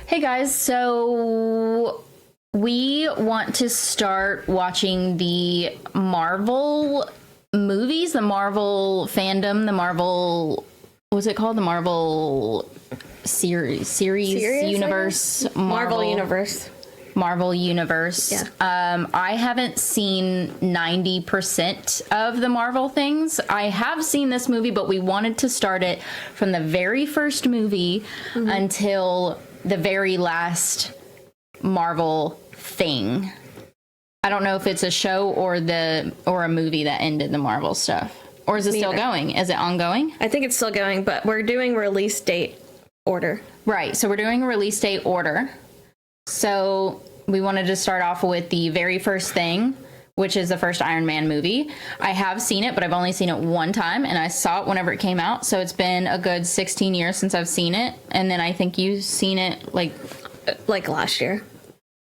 Hey guys, so we want to start watching the Marvel movies, the Marvel fandom, the Marvel, what's it called? The Marvel series universe, Marvel Universe. Marvel Universe. Yeah. I haven't seen 90% of the Marvel things. I have seen this movie, but we wanted to start it from the very first movie until the very last Marvel thing. I don't know if it's a show or a movie that ended the Marvel stuff. Or is it still going? Is it ongoing? I think it's still going, but we're doing release date order. Right, so we're doing a release date order. So we wanted to start off with the very first thing, which is the first Iron Man movie. I have seen it, but I've only seen it one time, and I saw it whenever it came out. So it's been a good 16 years since I've seen it. And then I think you've seen it like last year.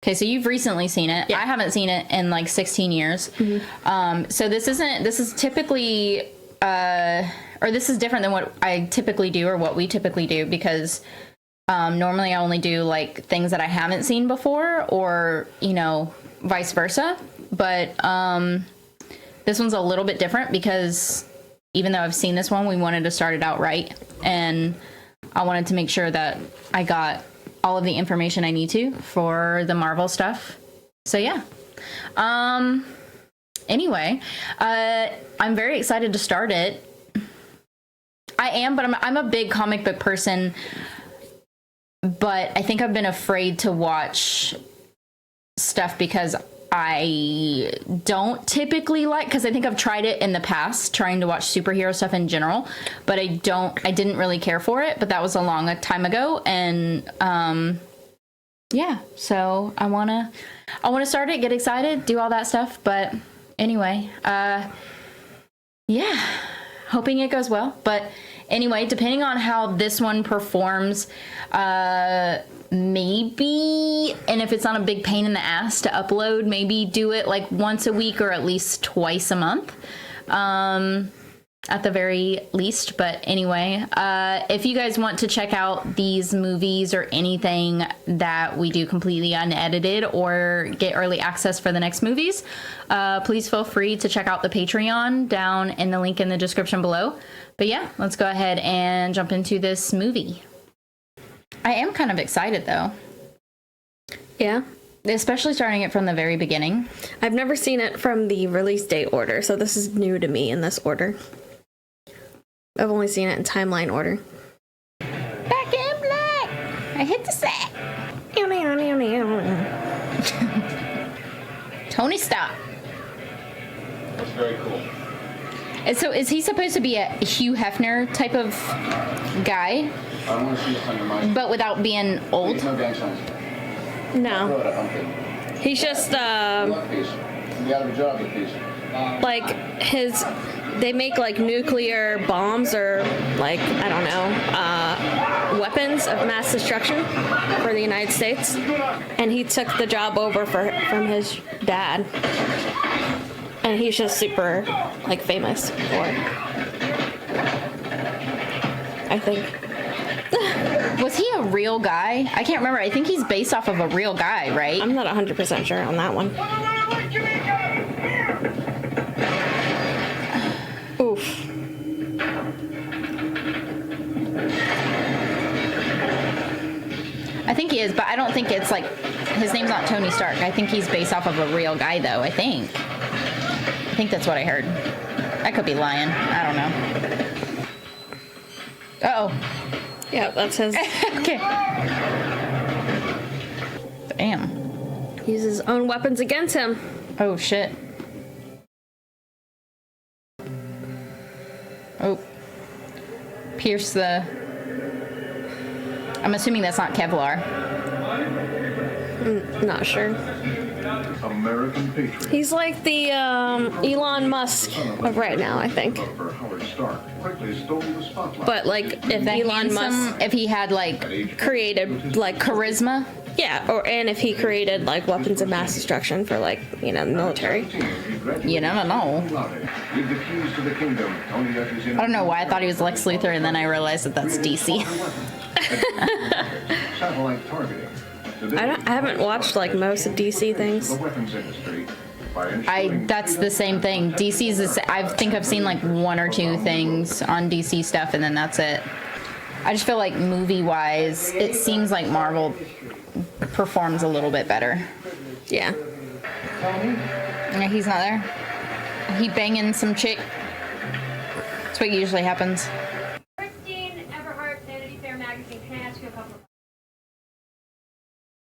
Okay, so you've recently seen it. Yeah. I haven't seen it in like 16 years. So this is typically, or this is different than what I typically do or what we typically do, because normally I only do like things that I haven't seen before, or, you know, vice versa. But this one's a little bit different because even though I've seen this one, we wanted to start it out right. And I wanted to make sure that I got all of the information I need to for the Marvel stuff. So yeah. Anyway, I'm very excited to start it. I am, but I'm a big comic book person. But I think I've been afraid to watch stuff because I don't typically because I think I've tried it in the past, trying to watch superhero stuff in general, but I didn't really care for it, but that was a long time ago. And, yeah, so I want to start it, get excited, do all that stuff. But anyway, yeah, hoping it goes well. But anyway, depending on how this one performs, maybe, and if it's not a big pain in the ass to upload, maybe do it like once a week or at least twice a month, at the very least. But anyway, if you guys want to check out these movies or anything that we do completely unedited or get early access for the next movies, please feel free to check out the Patreon down in the link in the description below. But yeah, let's go ahead and jump into this movie. I am kind of excited, though. Yeah? Especially starting it from the very beginning. I've never seen it from the release date order, so this is new to me in this order. I've only seen it in timeline order. Back in black! I hit the sack! Tony, stop. That's very cool. And so is he supposed to be a Hugh Hefner type of guy? I don't want to see this on your mind. But without being old? No gang signs. No. He's just, they make like nuclear bombs or like, I don't know, weapons of mass destruction for the United States. And he took the job over from his dad. And he's just super, like, famous for it. I think. Was he a real guy? I can't remember. I think he's based off of a real guy, right? I'm not 100% sure on that one. Oof. I think he is, but I don't think it's like, his name's not Tony Stark. I think he's based off of a real guy, though, I think that's what I heard. I could be lying. I don't know. Uh-oh. Yeah, that's his. Okay. Damn. Use his own weapons against him. Oh, shit. Oh. Pierce the... I'm assuming that's not Kevlar. Not sure. American patriot. He's like the Elon Musk of right now, I think. But like, if Elon Musk, if he had like created like charisma, yeah, and if he created like weapons of mass destruction for like, you know, the military. You never know. I don't know why I thought he was Lex Luthor, and then I realized that that's DC. satellite targeting. I haven't watched like most of DC things. The weapons industry by ensuring That's the same thing. DC's I think I've seen like one or two things on DC stuff, and then that's it. I just feel like movie-wise, it seems like Marvel performs a little bit better. Yeah. Yeah, he's not there. He banging some chick. That's what usually happens. Christine Everhart, Vanity Fair magazine. Can I ask you a couple of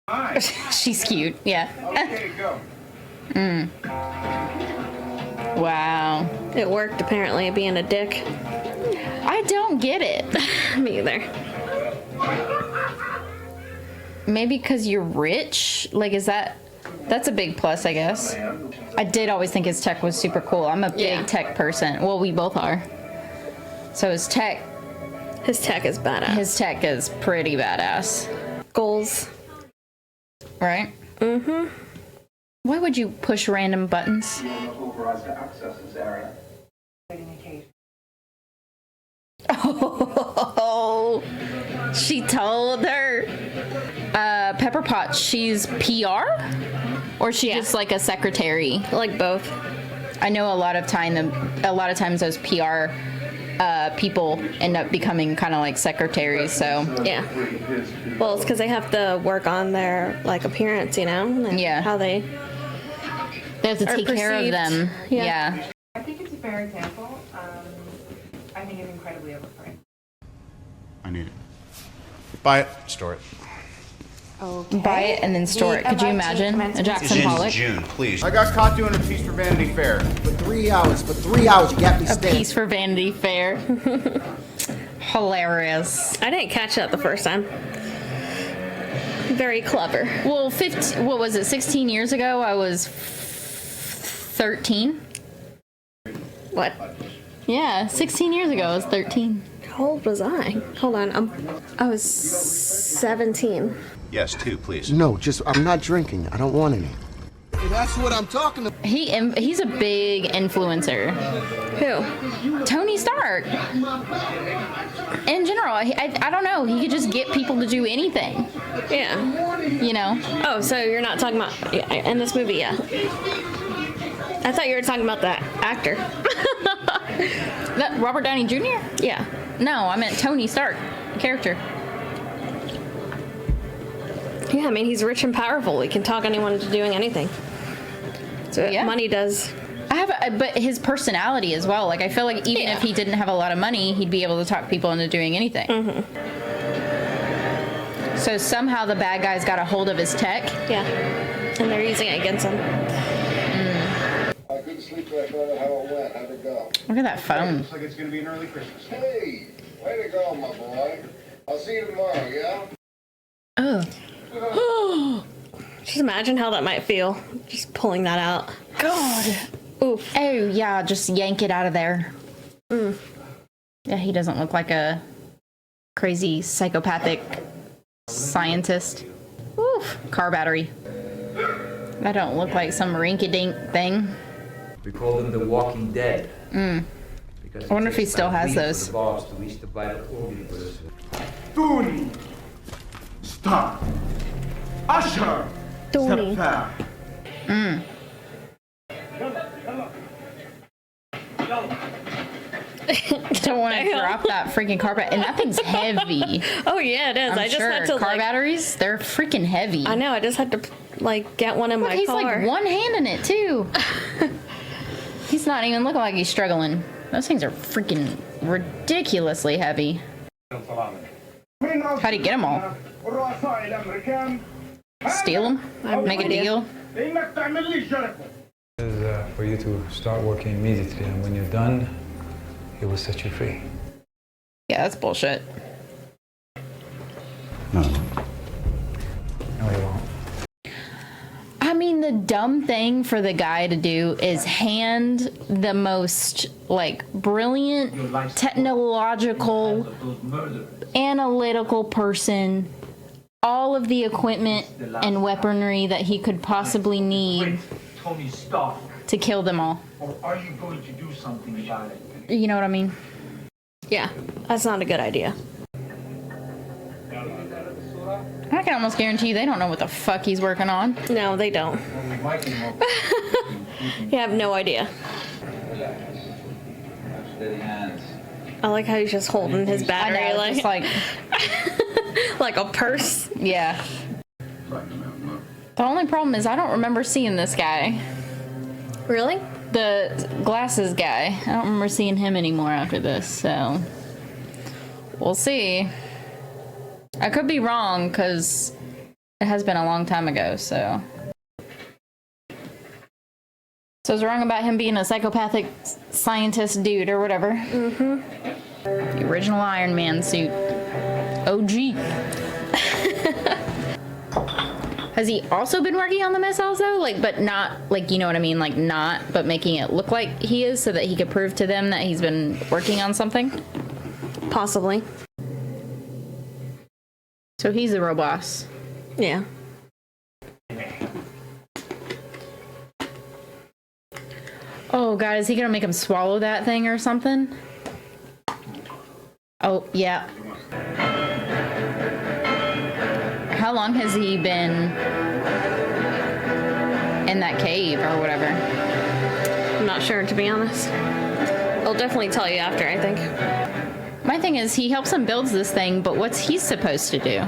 Hi. She's cute. Yeah. Okay, go. Wow. It worked apparently, being a dick. I don't get it. Me either. Maybe because you're rich? Like, that's a big plus, I guess. I did always think his tech was super cool. I'm a big tech person. Well, we both are. So his tech is badass. His tech is pretty badass. Goals. Right? Mm-hmm. Why would you push random buttons? Oh, she told her. Pepper Potts, she's PR? Or she just like a secretary? Like both. I know a lot of times those PR people end up becoming kind of like secretaries, so. Yeah. Well, it's because they have to work on their like appearance, you know? And how they have to take care of them. Yeah. I think it's a fair example. I think it's incredibly overpriced. I need it. Buy it, store it. Okay. Buy it and then store it. Could you imagine a Jackson Pollock? June, please. I got caught doing a piece for Vanity Fair. For 3 hours, you got me A piece for Vanity Fair. Hilarious. I didn't catch that the first time. Very clever. Well, 16 years ago, I was 13. What? Yeah, 16 years ago, I was 13. How old was I? Hold on. I was 17. Yes, 2, please. No, I'm not drinking. I don't want any. That's what I'm talking about. He's a big influencer. Who? Tony Stark. In general, I don't know. He could just get people to do anything. Yeah. You know? Oh, so you're not talking about in this movie, yeah. I thought you were talking about that actor. That Robert Downey Jr.? Yeah. No, I meant Tony Stark, the character. Yeah, I mean, he's rich and powerful. He can talk anyone into doing anything. So money does. But his personality as well. Like, I feel like even if he didn't have a lot of money, he'd be able to talk people into doing anything. Mm-hmm. So somehow the bad guys got a hold of his tech. Yeah. And they're using it against him. I couldn't sleep till I found out how it went. How'd it go? Look at that phone. Looks like it's going to be an early Christmas. Hey, way to go, my boy. I'll see you tomorrow, yeah? Oh. Just imagine how that might feel. Just pulling that out. God. Oof. Oh, yeah, just yank it out of there. Yeah, he doesn't look like a crazy psychopathic scientist. Oof. Car battery. That don't look like some rinky-dink thing. We call them the Walking Dead. I wonder if he still has those. Tony! Stop! Usher! Tony. Don't want to drop that freaking car battery. And that thing's heavy. Oh, yeah, it is. I'm I just sure. had to, car batteries, they're freaking heavy. I know. I just had to, get one in my He's car. like one-handing it, too. He's not even looking like he's struggling. Those things are freaking ridiculously heavy. How'd he get them all? Steal them? Make a deal? For you to start working immediately, and when you're done, he will set you free. Yeah, that's bullshit. No, he won't. I mean, the dumb thing for the guy to do is hand the most, brilliant, technological, analytical person all of the equipment and weaponry that he could possibly need Tony Stark, to kill them all. or are you going to do something about it? You know what I mean? Yeah, that's not a good idea. can almost guarantee you they don't know what the fuck he's working on. No, they don't. You have no idea. I like how he's just holding his battery I know, just like like a purse. yeah. The only problem is I don't remember seeing this guy. Really? The glasses guy. I don't remember seeing him anymore after this, so we'll see. I could be wrong because it has been a long time ago, so. So I was wrong about him being a psychopathic scientist dude or whatever. Mm-hmm. The original Iron Man suit. OG. Has he also been working on the missiles though? Like, but not, like, you know what I mean? Like, not, but making it look like he is so that he could prove to them that he's been working on something? Possibly. So he's the Roboss. Yeah. Oh god, is he gonna make him swallow that thing or something? Oh, yeah. How long has he been in that cave or whatever? I'm not sure, to be honest. I'll definitely tell you after, I think. My thing is, he helps him build this thing, but what's he supposed to do?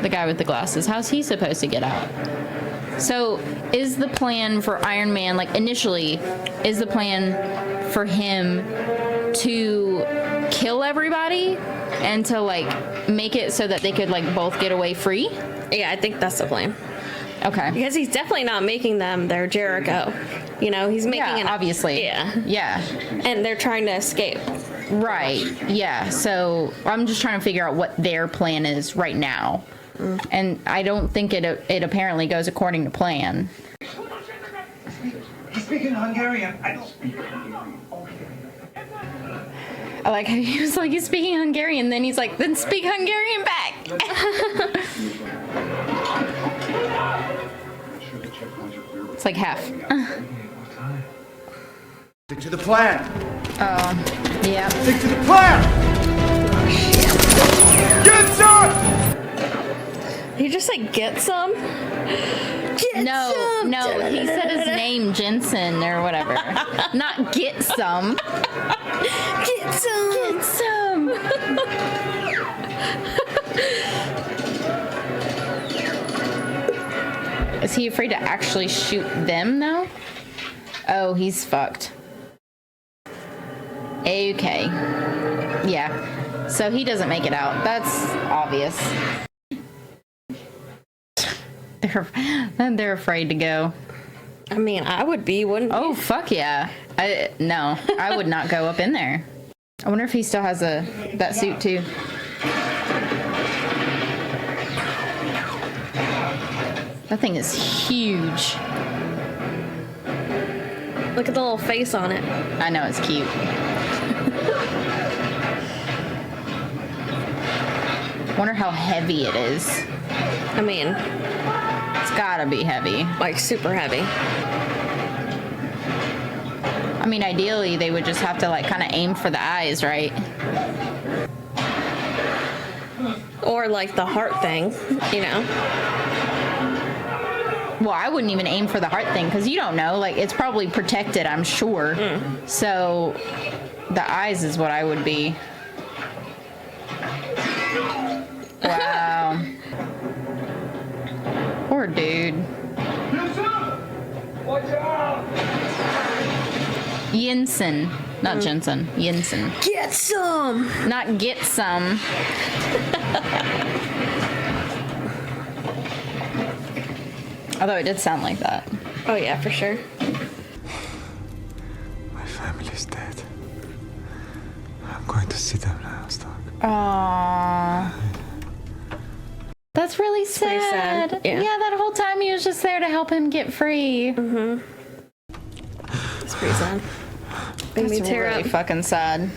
The guy with the glasses. How's he supposed to get out? So, is the plan for Iron Man, like, initially, is the plan for him to kill everybody and to, like, make it so that they could, like, both get away free? Yeah, I think that's the plan. Okay. Because he's definitely not making them their Jericho. You know, he's making Yeah, an... obviously. Yeah. Yeah. And they're trying to escape. Right. Yeah. So I'm just trying to figure out what their plan is right now. And I don't think it apparently goes according to plan. He's speaking Hungarian. I don't speak Hungarian. I like how he was like, he's speaking Hungarian, then he's like, then speak Hungarian back. It's like half. Stick to the plan. Oh, yeah. Stick to the plan. Get some. He just like get some. No, he said his name, Jensen or whatever. Not get some. Get some. Get some. Is he afraid to actually shoot them though? Oh, he's fucked. Okay. Yeah. So he doesn't make it out. That's obvious. They're afraid to go. I mean, I would be, wouldn't you? Oh, fuck yeah. No, I would not go up in there. I wonder if he still has that suit too. That thing is huge. Look at the little face on it. I know, it's cute. Wonder how heavy it is. I mean, It's gotta be heavy. like super heavy. I mean, ideally, they would just have to, like, kind of aim for the eyes, right? Or like the heart thing, you know? Well, I wouldn't even aim for the heart thing, because you don't know. Like, it's probably protected, I'm sure. So, the eyes is what I would be. Wow. Poor dude. Watch out! Jensen. Not Jensen. Jensen. Get some! Not get some. Although it did sound like that. Oh yeah, for sure. My family's dead. I'm going to see them now, Stark. Aww. That's really sad. pretty sad, yeah. That whole time he was just there to help him get free. Mm-hmm. It's pretty sad. Made me That's tear really up. fucking sad.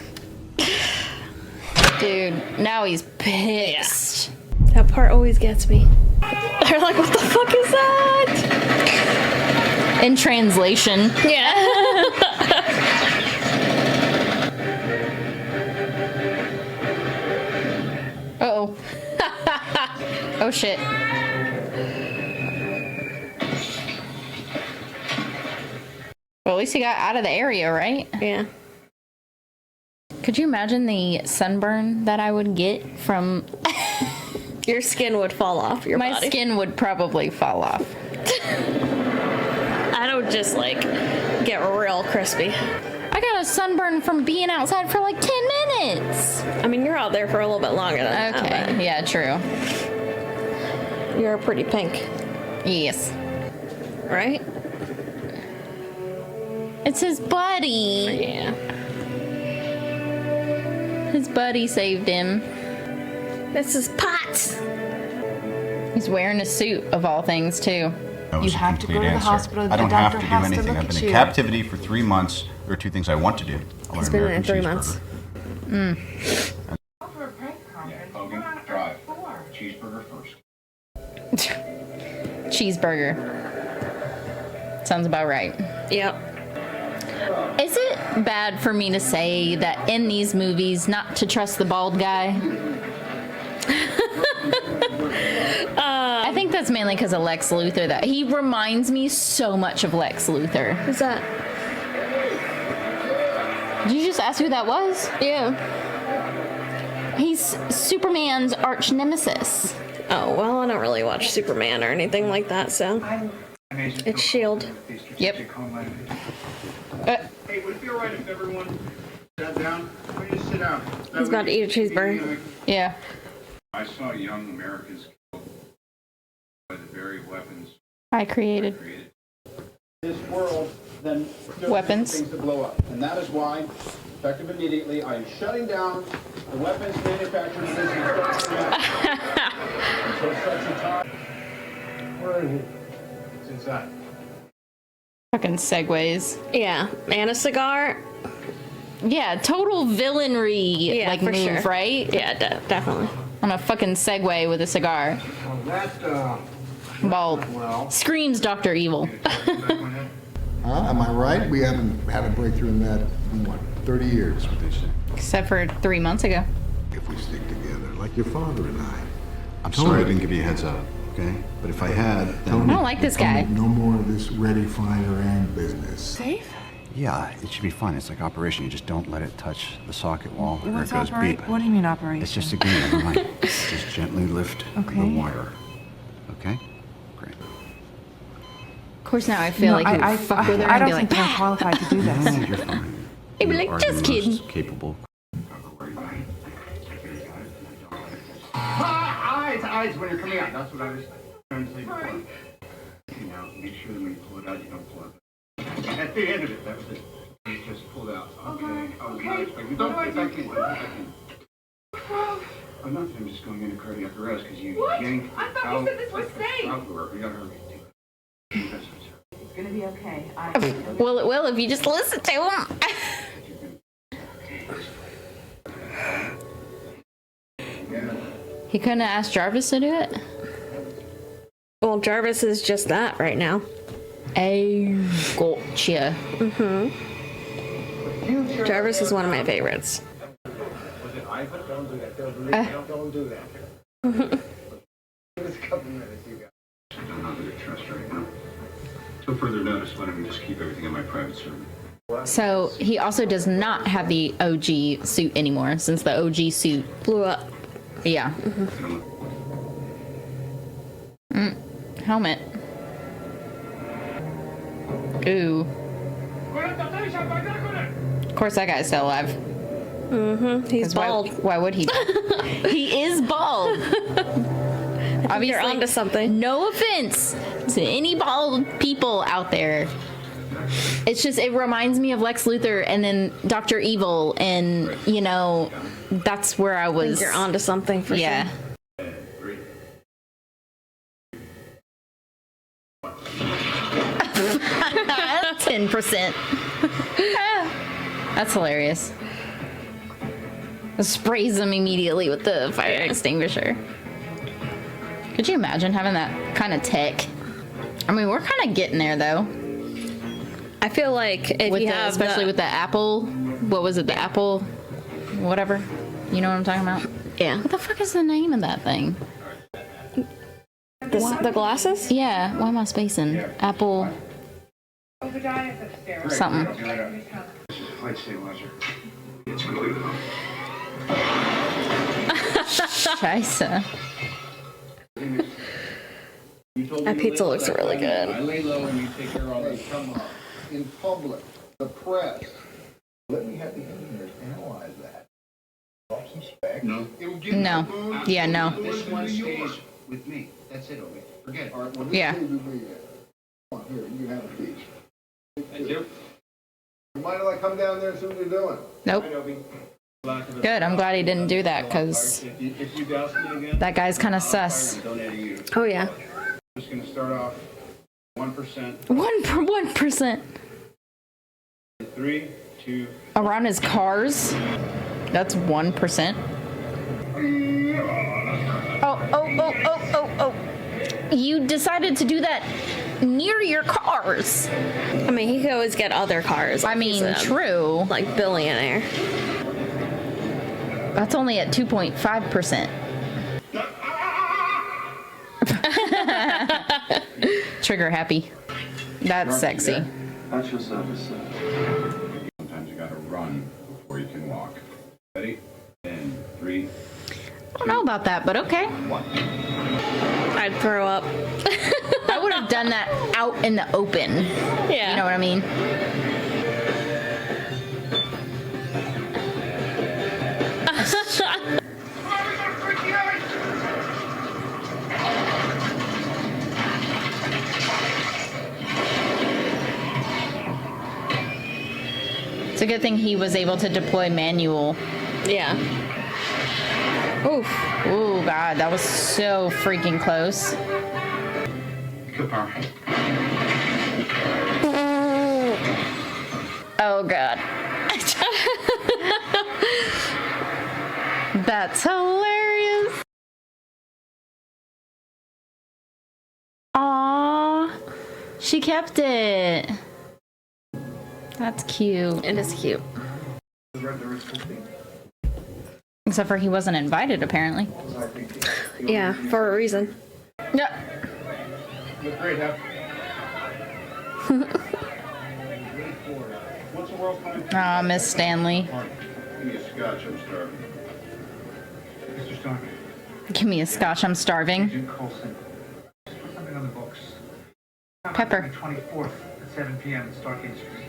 Dude, now he's pissed. That part always gets me. They're like, what the fuck is that? In translation. Yeah. Uh-oh. Oh shit. least he got out of the area, right? Yeah. Could you imagine the sunburn that I would get from... Your skin would fall off your My body. skin would probably fall off. I would just, like, get real crispy. I got a sunburn from being outside for like 10 minutes. I mean, you're out there for a little bit longer than Okay, that. yeah, true. But you're pretty pink, Yes. right? It's his buddy. Yeah. His buddy saved him. This is Potts. He's wearing a suit, of all things, too. That was You a have to go complete to the answer. hospital. I The don't have doctor to do has to anything. look I've been at in you. captivity for 3 months. There are 2 things I want to do. I want He's an been in American 3 months. cheeseburger. For a press conference. Hogan, We're on drive. 4. Cheeseburger first. Cheeseburger. Sounds about right. Yep. Is it bad for me to say that in these movies not to trust the bald guy? I think that's mainly because of Lex Luthor. That he reminds me so much of Lex Luthor. Who's that? Did you just ask who that was? Yeah. He's Superman's arch nemesis. Oh, well, I don't really watch Superman or anything like that, so. It's S.H.I.E.L.D. Yep. Hey, Hey, would it be alright if everyone sat down? Why don't you sit down? He's about to eat a cheeseburger. Yeah. I saw young Americans killed by the very weapons I created. created. This world, then there's Weapons. things that blow up. And that is why, effective immediately, I am shutting down the weapons manufacturing business. Until such a time. Where is he? It's inside. Fucking segues. Yeah. And a cigar. Yeah, total villainry Yeah, like for move, sure. right? Yeah, definitely. On a fucking Segway with a cigar. Well, that, Bald. well. Screams Dr. Evil. Am I right? We haven't had a breakthrough in that, in what, 30 years? Except for 3 months ago. If we stick together, like your father and I. I'm sorry I didn't give you a heads up, okay? But if I had, I then... don't like this guy. No more of this ready, fire, and business. Safe? Yeah, it should be fine. It's like operation. You just don't let it touch the socket wall or it What's goes beep. What do you mean operation? It's just a game, right? Just gently lift the Okay. wire. Okay? Great. Of course, now I feel like he would fuck with her I and don't be like, think I'm qualified to do No, this. you're fine. He'd be You like, are just the kidding. most capable. Eyes when you're coming out. That's what I was trying to say before. You know, make sure that when you pull it out, you don't pull it. At the end of it, that was it. It's just pulled out. Okay. I was not expecting. Don't put it back in. Don't put it back in. I'm not. I'm just going into cardiac arrest because you What? yanked I thought you out said this was safe. outdoor. You got her. It's gonna be okay. well, it will if you just listen to him. He couldn't have asked Jarvis to do it? Well, Jarvis is just that right now. Oh, gotcha. Jarvis is one of my favorites. Was it Ivan? Don't do that. Don't do that. Give us a couple minutes, you guys. I don't know who to trust right now. Till further notice, why don't we just keep everything in my private server? So he also does not have the OG suit anymore since the OG suit. Blew up. Yeah. Helmet. Ooh. Of course, that guy's still alive. He's 'Cause why- bald. Why would he? He is bald. Obviously, You're onto something. No offense to any bald people out there. It's just, it reminds me of Lex Luthor and then Dr. Evil, and, you know, that's where I I think was. you're onto something for Yeah. sure. 10%. That's hilarious. Sprays them immediately with the fire extinguisher. Could you imagine having that kind of tech? I mean, we're kind of getting there though. I feel like if With you the, have especially with the Apple, what was it? The Apple, whatever. You know what I'm talking about? yeah, What the fuck is the name of that thing? the glasses. Yeah. Why am I spacing? Apple. Obadiah's upstairs. Something. Flight stabilizer. It's clear. Scheiße. That pizza looks really good. I lay low and you take care of all this. Come on. In public, the press. Let me have the engineers analyze that. Drop some specs. No. No. Yeah, no. This one stays with me. That's it, Obi. Forget it. All right, well, Yeah. Come on, here, you can have a piece. Thank you. You mind if I come down there and see what you're doing? Nope. Good. I'm glad he didn't do that because If you douse me again, that guy's kind of sus. I'm donating you. Oh yeah. I'm just going to start off 1%. 1%. 3, 2. Around his cars. That's 1%. Oh. You decided to do that near your cars. I mean, he could always get other cars. I like he mean, said. true. Like billionaire. That's only at 2.5%. Trigger happy. That's sexy. Touch yourself. Sometimes you gotta run before you can walk. Ready? And 3. I don't know about that, but okay. I'd throw up. I would have done that out in the open. Yeah. You know what I mean? It's a good thing he was able to deploy manual. Yeah. Oof. Ooh, God, that was so freaking close. Good power. Oh, God. That's hilarious. Aww. She kept it. That's cute. It is cute. Except for he wasn't invited, apparently. Yeah, for a reason. Yeah. Look great, huh? What's the world coming? Aw, Miss Stanley. Give me a scotch, I'm starving. Mr. Stark. Give me a scotch, I'm starving. Jim Colson. Put something on the books. Pepper. 24th at 7 p.m. at Stark Industries.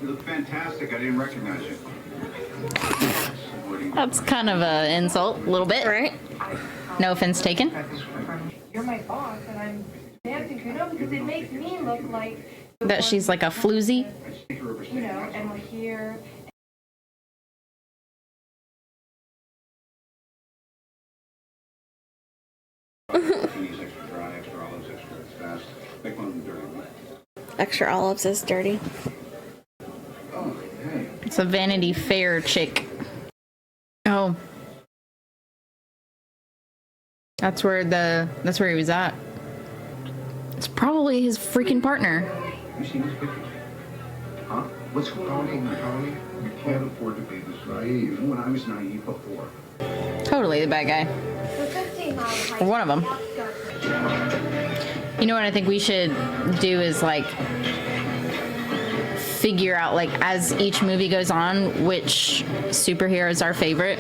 You look fantastic. I didn't recognize you. That's kind of an insult, a little bit. Right? No offense taken. You're my boss, and I'm dancing to it because it makes me look like That she's like a floozy. you know, and we're here. Extra dry, extra olives, extra fast. Make one of them dirty. Extra olives is dirty. Oh, hey. It's a Vanity Fair chick. Oh. That's where he was at. It's probably his freaking partner. You seen these pictures? Huh? What's going on? Tony, you can't afford to be this naive. When I was naive before. Totally the bad guy. Or one of them. You know what I think we should do is like figure out like as each movie goes on which superhero is our favorite.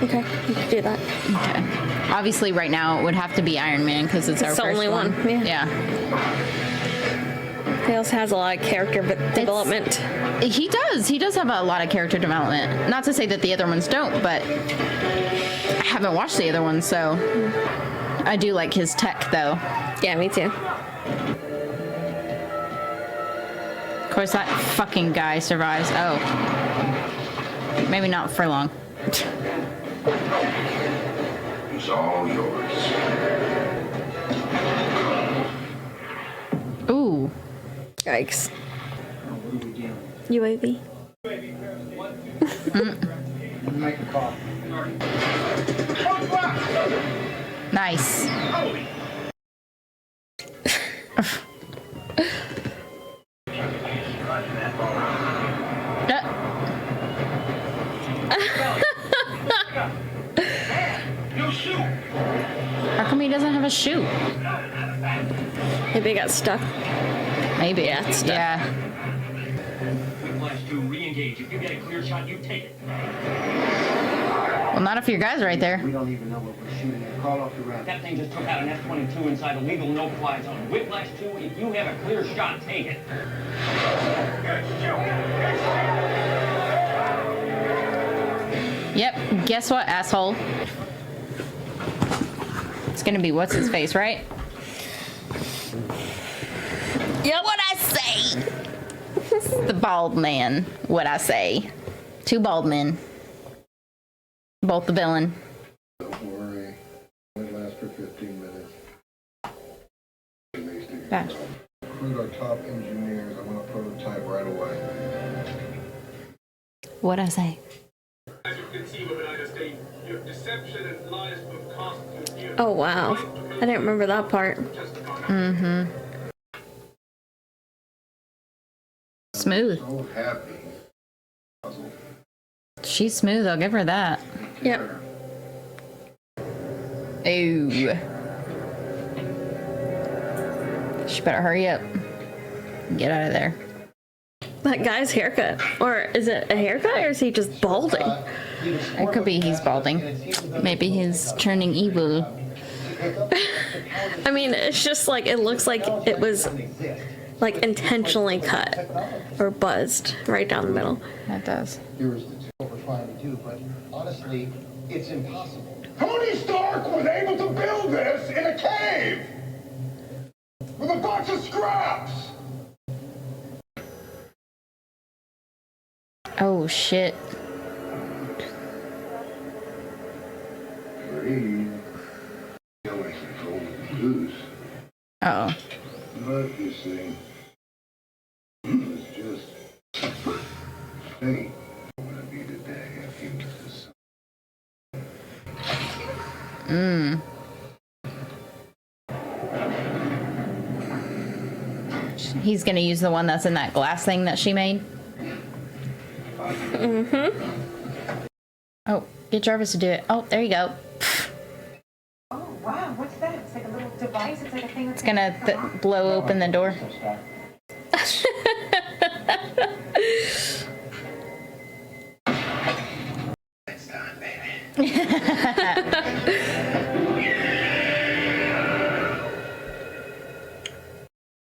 Okay, you can do that. Okay. Obviously right now it would have to be Iron Man because it's our It's the first only one, yeah. He also has a lot of character development. He does have a lot of character development. Not to say that the other ones don't, but I haven't watched the other ones, so I do like his tech though. Yeah, me too. Of course that fucking guy survives. Oh. Maybe not for long. It's all yours. Ooh. Yikes. UAV. Make a call. Nice. How come he doesn't have a shoe? Maybe he got stuck. Maybe. Yeah, it's done. Yeah. Flash 2, re-engage. If you get a clear shot, you take it. Well, not if your guy's right there. We don't even know what we're shooting at. Call off the round. That thing just took out an F-22 inside a legal no-fly zone. Whiplash 2, if you have a clear shot, take it. Yep. Guess what, asshole? It's gonna be what's his face, right? Yeah, what I say? The bald man. What I say? Two bald men. Both the villain. Don't worry. It lasts for 15 minutes. Back. Recruit our top engineers. I want a prototype right away. What I say? As you can see, women understand your deception and lies of constitute. Oh, wow. I didn't remember that part. Mm-hmm. Smooth. So happy. Puzzle. She's smooth. I'll give her that. Yep. Ooh. She better hurry up. Get out of there. That guy's haircut. Or is it a haircut or is he just balding? It could be he's balding. Maybe he's turning evil. I mean, it's just like, it looks like it was like intentionally cut or buzzed right down the middle. That does. Here's what we're trying to do, but honestly, it's impossible. Tony Stark was able to build this in a cave with a bunch of scraps. Oh shit. Breathe. Feel like you're going loose. Uh oh. But you see, it's just fate. Gonna be the day if you decide. He's gonna use the one that's in that glass thing that she made. Mm-hmm. Oh, get Jarvis to do it. Oh, there you go. Oh, wow, what's that? It's like a little device. It's like a thing that's It's gonna blow open the door. It's time, baby.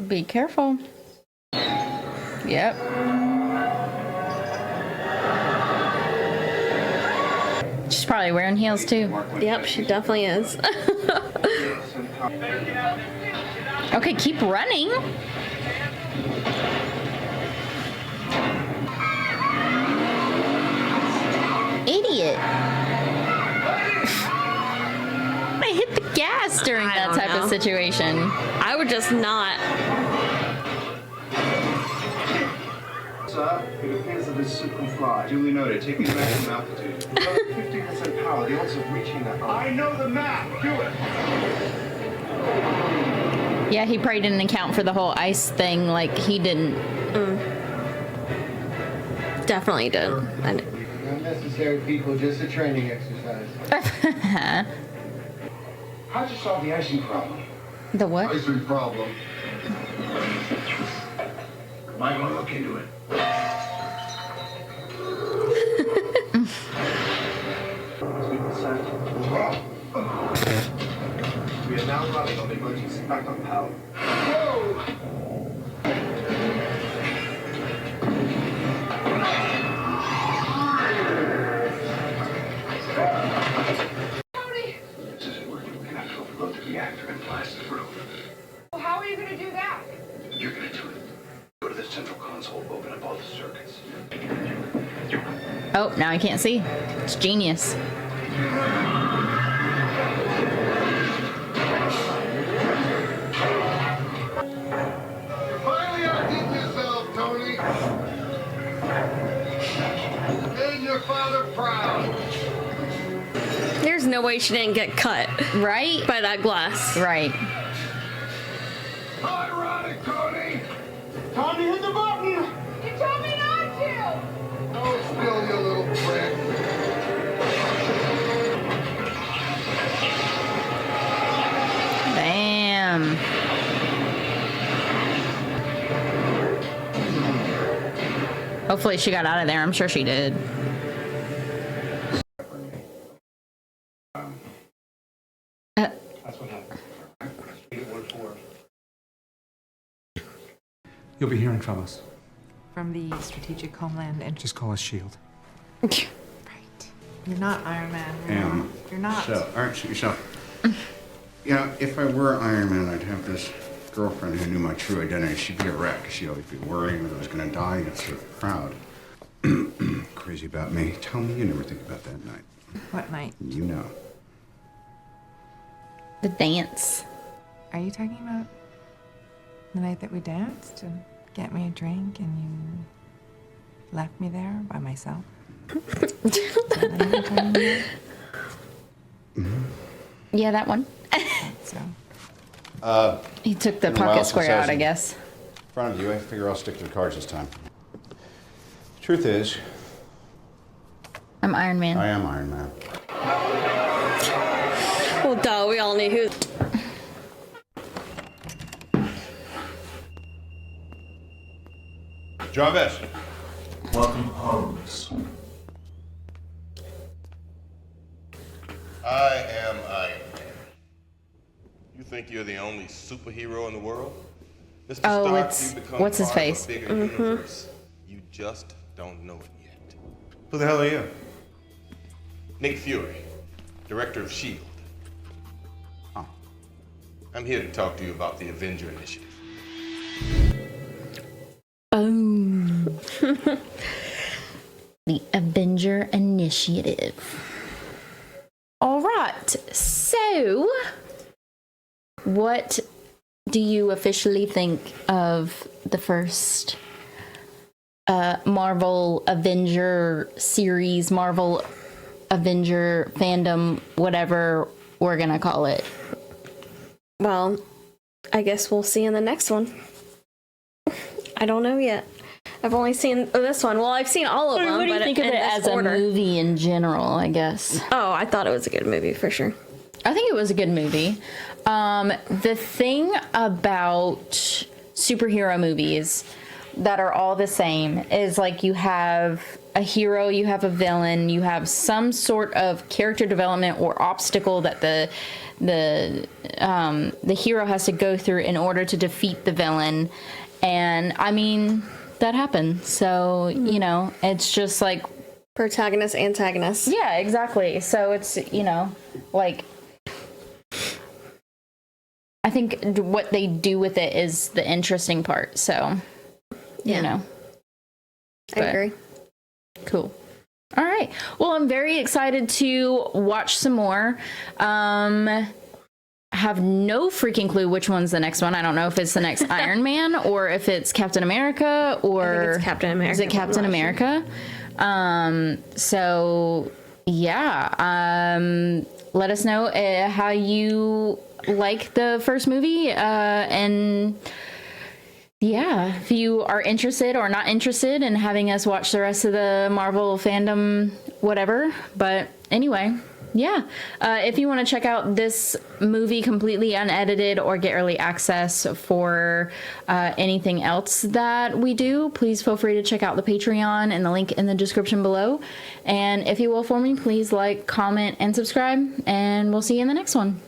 Be careful. Yep. She's probably wearing heels too. Yep, she definitely is. Okay, keep running. Idiot. I hit the gas during I that don't type know. of situation. I would just not. Sir, it appears that this suit can fly. Duly noted. Taking the maximum altitude. 50% power. The odds of reaching that are... I know the map. Do it. Yeah, he probably didn't account for the whole ice thing like he didn't. Definitely did. Unnecessary people, just a training exercise. How'd you solve the icing problem? The what? Icing problem. Might want to look into it. We are now running on emergency backup power. This isn't working. We're gonna have to overload the reactor and blast it through. Well, how are you going to do that? You're gonna do it. Go to the central console, open up all the circuits. Oh, now I can't see. It's genius. Finally outdid yourself, Tony. Made your father proud. There's no way she didn't get cut Right? by that glass. Right. Ironic, Tony. Time to hit the button! You told me not to! Don't spill, you little prick. Damn. Hopefully she got out of there. I'm sure she did. That's what happened. Read it word for word. You'll be hearing from us. From the Strategic Homeland and Just call us S.H.I.E.L.D. right. You're not Iron Man. You're not. So, all right, shoot yourself. You know, if I were Iron Man, I'd have this girlfriend who knew my true identity. She'd be a wreck. She'd always be worrying that I was going to die and get so proud. Crazy about me. Tell me you never think about that night. What night? You know. The dance. Are you talking about the night that we danced and get me a drink and you left me there by myself? Is that the night you're talking about? Yeah, that one. So, He took the Been a while pocket since square I was out, I in guess. front of you, I figure I'll stick to the cards this time. Truth is, I'm Iron Man. I am Iron Man. Well, duh, we all knew who. Jarvis. Welcome, Holmes. I am Iron Man. You think you're the only superhero in the world? Mr. Oh, Stark, it's- you've become what's his part of a face? bigger universe. You just don't know it yet. Who the hell are you? Nick Fury, director of S.H.I.E.L.D. Oh. I'm here to talk to you about the Avenger Initiative. Boom. The Avenger Initiative. All right. So, what do you officially think of the first Marvel Avenger series, Marvel Avenger fandom, whatever we're going to call it? Well, I guess we'll see in the next one. I don't know yet. I've only seen this one. Well, I've seen all of them. What do you but think of in it this as order. a movie in general, I guess? Oh, I thought it was a good movie for sure. I think it was a good movie. The thing about superhero movies that are all the same is like you have a hero, you have a villain, you have some sort of character development or obstacle that the hero has to go through in order to defeat the villain. And I mean, that happens. So, you know, it's just like Protagonist, antagonist. yeah, exactly. So it's, you know, like I think what they do with it is the interesting part. So, you know. I agree. Cool. All right. Well, I'm very excited to watch some more. Have no freaking clue which one's the next one. I don't know if it's the next Iron Man or if it's Captain America or I think it's Captain America. Is it Captain America? So yeah. Let us know how you like the first movie, and yeah, if you are interested or not interested in having us watch the rest of the Marvel fandom, whatever. But anyway, yeah. If you want to check out this movie completely unedited or get early access for anything else that we do, please feel free to check out the Patreon and the link in the description below. And if you will for me, please like, comment, and subscribe. And we'll see you in the next one.